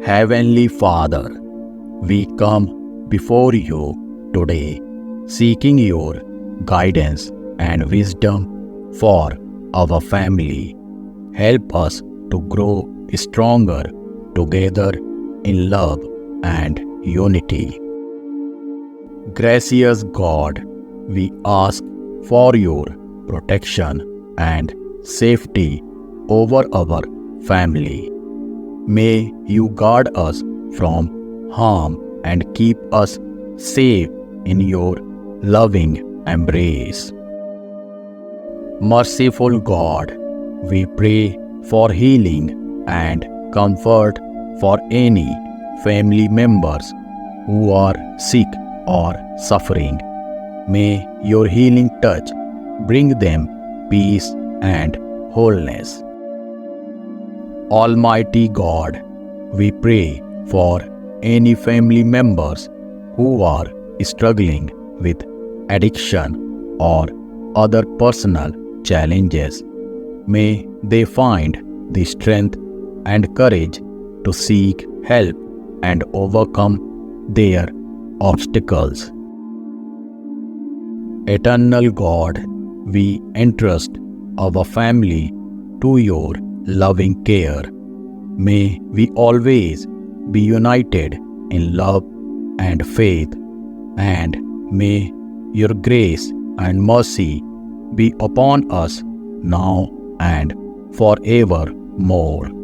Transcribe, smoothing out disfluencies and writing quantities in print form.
Heavenly Father, we come before you today seeking your guidance and wisdom for our family. Help us to grow stronger together in love and unity. Gracious God, we ask for your protection and safety over our family. May you guard us from harm and keep us safe in your loving embrace. Merciful God, we pray for healing and comfort for any family members who are sick or suffering. May your healing touch bring them peace and wholeness. Almighty God, we pray for any family members who are struggling with addiction or other personal challenges. May they find the strength and courage to seek help and overcome their obstacles. Eternal God, we entrust our family to your loving care. May we always be united in love and faith, and may your grace and mercy be upon us now and forevermore.